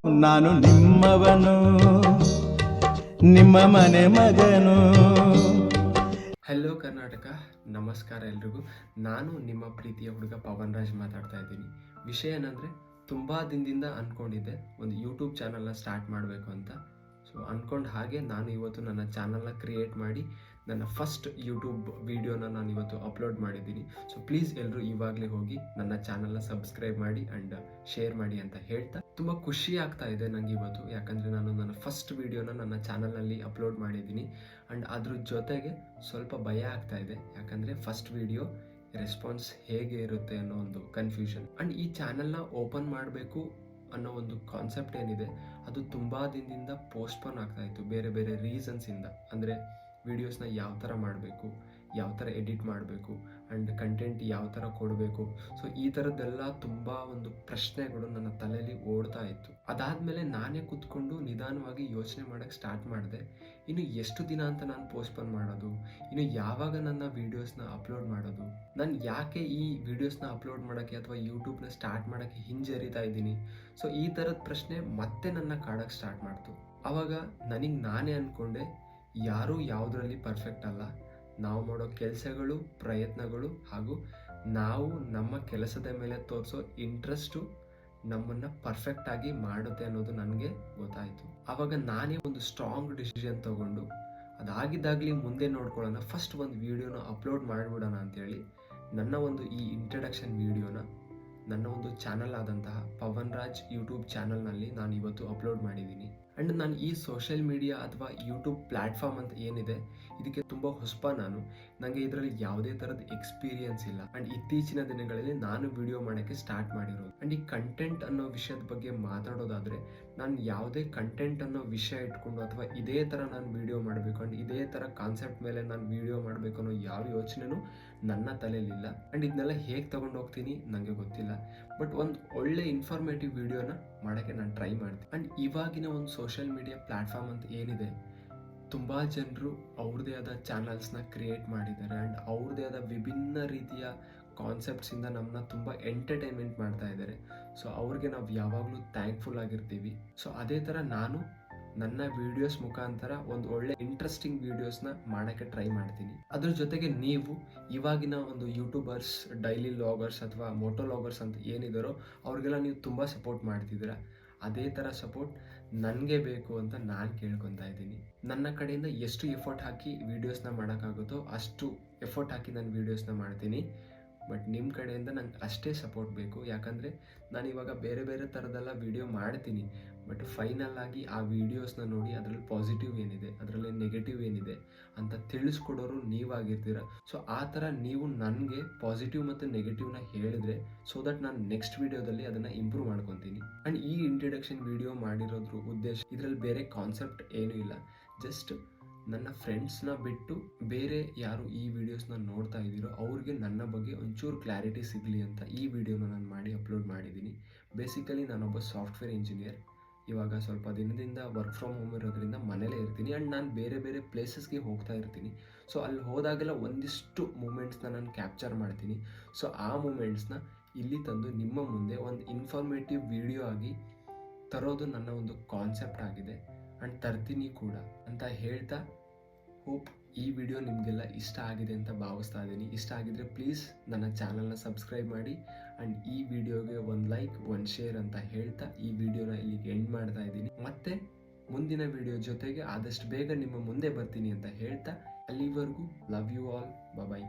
ನಾನು ನಿಮ್ಮವನು, ನಿಮ್ಮ ಮನೆ ಮಗನು. ಹಲೋ ಕರ್ನಾಟಕ, ನಮಸ್ಕಾರ ಎಲ್ರಿಗೂ. ನಾನು ನಿಮ್ಮ ಪ್ರೀತಿಯ ಹುಡುಗ ಪವನ್ ರಾಜ್ ಮಾತಾಡ್ತಾ ಇದ್ದೀನಿ. ವಿಷಯ ಏನಂದರೆ, ತುಂಬ ದಿನದಿಂದ ಅಂದ್ಕೊಂಡಿದ್ದೆ ಒಂದು ಯೂಟ್ಯೂಬ್ ಚಾನಲ್ನ ಸ್ಟಾರ್ಟ್ ಮಾಡಬೇಕು ಅಂತ. ಸೊ ಅಂದ್ಕೊಂಡು ಹಾಗೆ ನಾನು ಇವತ್ತು ನನ್ನ ಚಾನಲ್ನ ಕ್ರಿಯೇಟ್ ಮಾಡಿ ನನ್ನ ಫಸ್ಟ್ ಯೂಟ್ಯೂಬ್ ವೀಡಿಯೋನ ನಾನು ಇವತ್ತು ಅಪ್ಲೋಡ್ ಮಾಡಿದ್ದೀನಿ. ಸೊ ಪ್ಲೀಸ್ ಎಲ್ಲರೂ ಇವಾಗಲೇ ಹೋಗಿ ನನ್ನ ಚಾನಲ್ನ ಸಬ್ಸ್ಕ್ರೈಬ್ ಮಾಡಿ ಆ್ಯಂಡ್ ಶೇರ್ ಮಾಡಿ ಅಂತ ಹೇಳ್ತಾ, ತುಂಬ ಖುಷಿ ಆಗ್ತಾ ಇದೆ ನನಗೆ ಇವತ್ತು. ಯಾಕಂದರೆ ನಾನು ನನ್ನ ಫಸ್ಟ್ ವೀಡಿಯೋನ ನನ್ನ ಚಾನಲ್ನಲ್ಲಿ ಅಪ್ಲೋಡ್ ಮಾಡಿದ್ದೀನಿ. ಆ್ಯಂಡ್ ಅದ್ರ ಜೊತೆಗೆ ಸ್ವಲ್ಪ ಭಯ ಆಗ್ತಾ ಇದೆ, ಯಾಕಂದರೆ ಫಸ್ಟ್ ವೀಡಿಯೋ ರೆಸ್ಪಾನ್ಸ್ ಹೇಗೆ ಇರುತ್ತೆ ಅನ್ನೋ ಒಂದು ಕನ್ಫ್ಯೂಷನ್. ಆ್ಯಂಡ್ ಈ ಚಾನಲ್ನ ಓಪನ್ ಮಾಡಬೇಕು ಅನ್ನೋ ಒಂದು ಕಾನ್ಸೆಪ್ಟ್ ಏನಿದೆ, ಅದು ತುಂಬ ದಿನದಿಂದ ಪೋಸ್ಟ್ಪೋನ್ ಆಗ್ತಾ ಇತ್ತು ಬೇರೆ ಬೇರೆ ರೀಸನ್ಸಿಂದ. ಅಂದರೆ ವೀಡಿಯೋಸ್ನ ಯಾವ ಥರ ಮಾಡಬೇಕು, ಯಾವ ಥರ ಎಡಿಟ್ ಮಾಡಬೇಕು ಆ್ಯಂಡ್ ಕಂಟೆಂಟ್ ಯಾವ ಥರ ಕೊಡಬೇಕು. ಸೊ ಈ ಥರದ್ದೆಲ್ಲ ತುಂಬ ಒಂದು ಪ್ರಶ್ನೆಗಳು ನನ್ನ ತಲೆಯಲ್ಲಿ ಓಡ್ತಾ ಇತ್ತು. ಅದಾದಮೇಲೆ ನಾನೇ ಕೂತ್ಕೊಂಡು ನಿಧಾನವಾಗಿ ಯೋಚನೆ ಮಾಡೋಕ್ಕೆ ಸ್ಟಾರ್ಟ್ ಮಾಡಿದೆ. ಇನ್ನು ಎಷ್ಟು ದಿನ ಅಂತ ನಾನು ಪೋಸ್ಟ್ಪೋನ್ ಮಾಡೋದು, ಇನ್ನು ಯಾವಾಗ ನನ್ನ ವೀಡಿಯೋಸ್ನ ಅಪ್ಲೋಡ್ ಮಾಡೋದು, ನಾನು ಯಾಕೆ ಈ ವೀಡಿಯೋಸ್ನ ಅಪ್ಲೋಡ್ ಮಾಡೋಕ್ಕೆ ಅಥವಾ ಯೂಟ್ಯೂಬ್ನ ಸ್ಟಾರ್ಟ್ ಮಾಡೋಕ್ಕೆ ಹಿಂಜರಿತಾ ಇದ್ದೀನಿ. ಸೊ ಈ ಥರದ ಪ್ರಶ್ನೆ ಮತ್ತೆ ನನ್ನ ಕಾಡೋಕ್ಕೆ ಸ್ಟಾರ್ಟ್ ಮಾಡ್ತು. ಆವಾಗ ನನಗೆ ನಾನೇ ಅಂದ್ಕೊಂಡೆ, ಯಾರೂ ಯಾವುದರಲ್ಲಿ ಪರ್ಫೆಕ್ಟ್ ಅಲ್ಲ. ನಾವು ಮಾಡೋ ಕೆಲಸಗಳು, ಪ್ರಯತ್ನಗಳು ಹಾಗೂ ನಾವು ನಮ್ಮ ಕೆಲಸದ ಮೇಲೆ ತೋರಿಸೋ ಇಂಟ್ರೆಸ್ಟು ನಮ್ಮನ್ನು ಪರ್ಫೆಕ್ಟಾಗಿ ಮಾಡುತ್ತೆ ಅನ್ನೋದು ನನಗೆ ಗೊತ್ತಾಯಿತು. ಆವಾಗ ನಾನೇ ಒಂದು ಸ್ಟ್ರಾಂಗ್ ಡಿಸಿಷನ್ ತೊಗೊಂಡು, ಅದಾಗಿದ್ದಾಗಲಿ ಮುಂದೆ ನೋಡ್ಕೊಳ್ಳೋಣ, ಫಸ್ಟ್ ಒಂದು ವೀಡಿಯೋನ ಅಪ್ಲೋಡ್ ಮಾಡಿಬಿಡೋಣ ಅಂಥೇಳಿ ನನ್ನ ಒಂದು ಈ ಇಂಟ್ರಡಕ್ಷನ್ ವೀಡಿಯೋನ ನನ್ನ ಒಂದು ಚಾನಲ್ ಆದಂತಹ ಪವನ್ ರಾಜ್ ಯೂಟ್ಯೂಬ್ ಚಾನಲ್ನಲ್ಲಿ ನಾನು ಇವತ್ತು ಅಪ್ಲೋಡ್ ಮಾಡಿದ್ದೀನಿ. ಆ್ಯಂಡ್ ನಾನು ಈ ಸೋಷಿಯಲ್ ಮೀಡಿಯಾ ಅಥವಾ ಯೂಟ್ಯೂಬ್ ಪ್ಲ್ಯಾಟ್ಫಾರ್ಮ್ ಅಂತ ಏನಿದೆ, ಇದಕ್ಕೆ ತುಂಬ ಹೊಸಬ ನಾನು. ನನಗೆ ಇದರಲ್ಲಿ ಯಾವುದೇ ಥರದ ಎಕ್ಸ್ಪೀರಿಯನ್ಸ್ ಇಲ್ಲ. ಆ್ಯಂಡ್ ಇತ್ತೀಚಿನ ದಿನಗಳಲ್ಲಿ ನಾನು ವಿಡಿಯೋ ಮಾಡೋಕ್ಕೆ ಸ್ಟಾರ್ಟ್ ಮಾಡಿರೋದು. ಆ್ಯಂಡ್ ಈ ಕಂಟೆಂಟ್ ಅನ್ನೋ ವಿಷಯದ ಬಗ್ಗೆ ಮಾತಾಡೋದಾದರೆ, ನಾನು ಯಾವುದೇ ಕಂಟೆಂಟ್ ಅನ್ನೋ ವಿಷಯ ಇಟ್ಕೊಂಡು ಅಥವಾ ಇದೇ ಥರ ನಾನು ವಿಡಿಯೋ ಮಾಡಬೇಕು ಆ್ಯಂಡ್ ಇದೇ ಥರ ಕಾನ್ಸೆಪ್ಟ್ ಮೇಲೆ ನಾನು ವಿಡಿಯೋ ಮಾಡಬೇಕು ಅನ್ನೋ ಯಾವ ಯೋಚನೆನೂ ನನ್ನ ತಲೆಯಲ್ಲಿಲ್ಲ. ಆ್ಯಂಡ್ ಇದನ್ನೆಲ್ಲ ಹೇಗೆ ತೊಗೊಂಡು ಹೋಗ್ತೀನಿ ನನಗೆ ಗೊತ್ತಿಲ್ಲ. ಬಟ್ ಒಂದು ಒಳ್ಳೆ ಇನ್ಫಾರ್ಮೇಟಿವ್ ವಿಡಿಯೋನ ಮಾಡೋಕ್ಕೆ ನಾನು ಟ್ರೈ ಮಾಡ್ತೀನಿ. ಆ್ಯಂಡ್ ಇವಾಗಿನ ಒಂದು ಸೋಷಿಯಲ್ ಮೀಡಿಯಾ ಪ್ಲ್ಯಾಟ್ಫಾರ್ಮ್ ಅಂತ ಏನಿದೆ, ತುಂಬ ಜನರು ಅವ್ರದ್ದೇ ಆದ ಚಾನಲ್ಸ್ನ ಕ್ರಿಯೇಟ್ ಮಾಡಿದ್ದಾರೆ ಆ್ಯಂಡ್ ಅವ್ರದ್ದೇ ಆದ ವಿಭಿನ್ನ ರೀತಿಯ ಕಾನ್ಸೆಪ್ಟ್ಸಿಂದ ನಮ್ಮನ್ನ ತುಂಬ ಎಂಟರ್ಟೈನ್ಮೆಂಟ್ ಮಾಡ್ತಾ ಇದ್ದಾರೆ. ಸೊ ಅವ್ರಿಗೆ ನಾವು ಯಾವಾಗಲೂ ಥ್ಯಾಂಕ್ಫುಲ್ ಆಗಿರ್ತೀವಿ. ಸೊ ಅದೇ ಥರ ನಾನು ನನ್ನ ವೀಡಿಯೋಸ್ ಮುಖಾಂತರ ಒಂದು ಒಳ್ಳೆ ಇಂಟ್ರೆಸ್ಟಿಂಗ್ ವೀಡಿಯೋಸ್ನ ಮಾಡೋಕ್ಕೆ ಟ್ರೈ ಮಾಡ್ತೀನಿ. ಅದ್ರ ಜೊತೆಗೆ ನೀವು ಇವಾಗಿನ ಒಂದು ಯೂಟ್ಯೂಬರ್ಸ್, ಡೈಲಿ ಲಾಗರ್ಸ್ ಅಥವಾ ಮೋಟೋ ಲಾಗರ್ಸ್ ಅಂತ ಏನಿದಾರೋ ಅವ್ರಿಗೆಲ್ಲ ನೀವು ತುಂಬ ಸಪೋರ್ಟ್ ಮಾಡ್ತಿದ್ದೀರಾ. ಅದೇ ಥರ ಸಪೋರ್ಟ್ ನನಗೆ ಬೇಕು ಅಂತ ನಾನು ಕೇಳ್ಕೊತಾ ಇದ್ದೀನಿ. ನನ್ನ ಕಡೆಯಿಂದ ಎಷ್ಟು ಎಫರ್ಟ್ ಹಾಕಿ ವೀಡಿಯೋಸ್ನ ಮಾಡೋಕ್ಕಾಗುತ್ತೋ ಅಷ್ಟು ಎಫರ್ಟ್ ಹಾಕಿ ನಾನು ವೀಡಿಯೋಸ್ನ ಮಾಡ್ತೀನಿ. ಬಟ್ ನಿಮ್ಮ ಕಡೆಯಿಂದ ನಂಗೆ ಅಷ್ಟೇ ಸಪೋರ್ಟ್ ಬೇಕು. ಯಾಕಂದರೆ ನಾನಿವಾಗ ಬೇರೆ ಬೇರೆ ಥರದ್ದೆಲ್ಲ ವೀಡಿಯೋ ಮಾಡ್ತೀನಿ, ಬಟ್ ಫೈನಲ್ ಆಗಿ ಆ ವೀಡಿಯೋಸ್ನ ನೋಡಿ ಅದರಲ್ಲಿ ಪಾಸಿಟಿವ್ ಏನಿದೆ, ಅದರಲ್ಲಿ ನೆಗೆಟಿವ್ ಏನಿದೆ ಅಂತ ತಿಳಿಸ್ಕೊಡೋರು ನೀವಾಗಿರ್ತೀರ. ಸೊ ಆ ಥರ ನೀವು ನನಗೆ ಪಾಸಿಟಿವ್ ಮತ್ತು ನೆಗೆಟಿವ್ನ ಹೇಳಿದ್ರೆ, ಸೊ ದಟ್ ನಾನು ನೆಕ್ಸ್ಟ್ ವೀಡಿಯೋದಲ್ಲಿ ಅದನ್ನು ಇಂಪ್ರೂವ್ ಮಾಡ್ಕೊತೀನಿ. ಆ್ಯಂಡ್ ಈ ಇಂಟ್ರಡಕ್ಷನ್ ವೀಡಿಯೋ ಮಾಡಿರೋದ್ರ ಉದ್ದೇಶ, ಇದರಲ್ಲಿ ಬೇರೆ ಕಾನ್ಸೆಪ್ಟ್ ಏನೂ ಇಲ್ಲ. ಜಸ್ಟ್ ನನ್ನ ಫ್ರೆಂಡ್ಸ್ನ ಬಿಟ್ಟು ಬೇರೆ ಯಾರು ಈ ವಿಡಿಯೋಸ್ನ ನೋಡ್ತಾ ಇದ್ದೀರೋ ಅವ್ರಿಗೆ ನನ್ನ ಬಗ್ಗೆ ಒಂಚೂರು ಕ್ಲಾರಿಟಿ ಸಿಗಲಿ ಅಂತ ಈ ವಿಡಿಯೋನ ನಾನು ಮಾಡಿ ಅಪ್ಲೋಡ್ ಮಾಡಿದ್ದೀನಿ. ಬೇಸಿಕಲಿ ನಾನೊಬ್ಬ ಸಾಫ್ಟ್ವೇರ್ ಇಂಜಿನಿಯರ್. ಇವಾಗ ಸ್ವಲ್ಪ ದಿನದಿಂದ ವರ್ಕ್ ಫ್ರಮ್ ಹೋಮ್ ಇರೋದ್ರಿಂದ ಮನೇಲೇ ಇರ್ತೀನಿ. ಆ್ಯಂಡ್ ನಾನು ಬೇರೆ ಬೇರೆ ಪ್ಲೇಸಸ್ಗೆ ಹೋಗ್ತಾ ಇರ್ತೀನಿ. ಸೊ ಅಲ್ಲಿ ಹೋದಾಗೆಲ್ಲ ಒಂದಿಷ್ಟು ಮೂಮೆಂಟ್ಸ್ನ ನಾನು ಕ್ಯಾಪ್ಚರ್ ಮಾಡ್ತೀನಿ. ಸೊ ಆ ಮೂಮೆಂಟ್ಸ್ನ ಇಲ್ಲಿ ತಂದು ನಿಮ್ಮ ಮುಂದೆ ಒಂದು ಇನ್ಫಾರ್ಮೇಟಿವ್ ವಿಡಿಯೋ ಆಗಿ ತರೋದು ನನ್ನ ಒಂದು ಕಾನ್ಸೆಪ್ಟ್ ಆಗಿದೆ. ಆ್ಯಂಡ್ ತರ್ತೀನಿ ಕೂಡ ಅಂತ ಹೇಳ್ತಾ, ಹೋಪ್ ಈ ವಿಡಿಯೋ ನಿಮಗೆಲ್ಲ ಇಷ್ಟ ಆಗಿದೆ ಅಂತ ಭಾವಿಸ್ತಾ ಇದ್ದೀನಿ. ಇಷ್ಟ ಆಗಿದ್ರೆ ಪ್ಲೀಸ್ ನನ್ನ ಚಾನಲ್ನ ಸಬ್ಸ್ಕ್ರೈಬ್ ಮಾಡಿ ಆ್ಯಂಡ್ ಈ ವಿಡಿಯೋಗೆ ಒಂದು ಲೈಕ್, ಒಂದು ಶೇರ್ ಅಂತ ಹೇಳ್ತಾ ಈ ವಿಡಿಯೋನ ಇಲ್ಲಿಗೆ ಎಂಡ್ ಮಾಡ್ತಾ ಇದ್ದೀನಿ. ಮತ್ತೆ ಮುಂದಿನ ವಿಡಿಯೋ ಜೊತೆಗೆ ಆದಷ್ಟು ಬೇಗ ನಿಮ್ಮ ಮುಂದೆ ಬರ್ತೀನಿ ಅಂತ ಹೇಳ್ತಾ, ಅಲ್ಲಿವರೆಗೂ ಲವ್ ಯು ಆಲ್, ಬಾಯ್.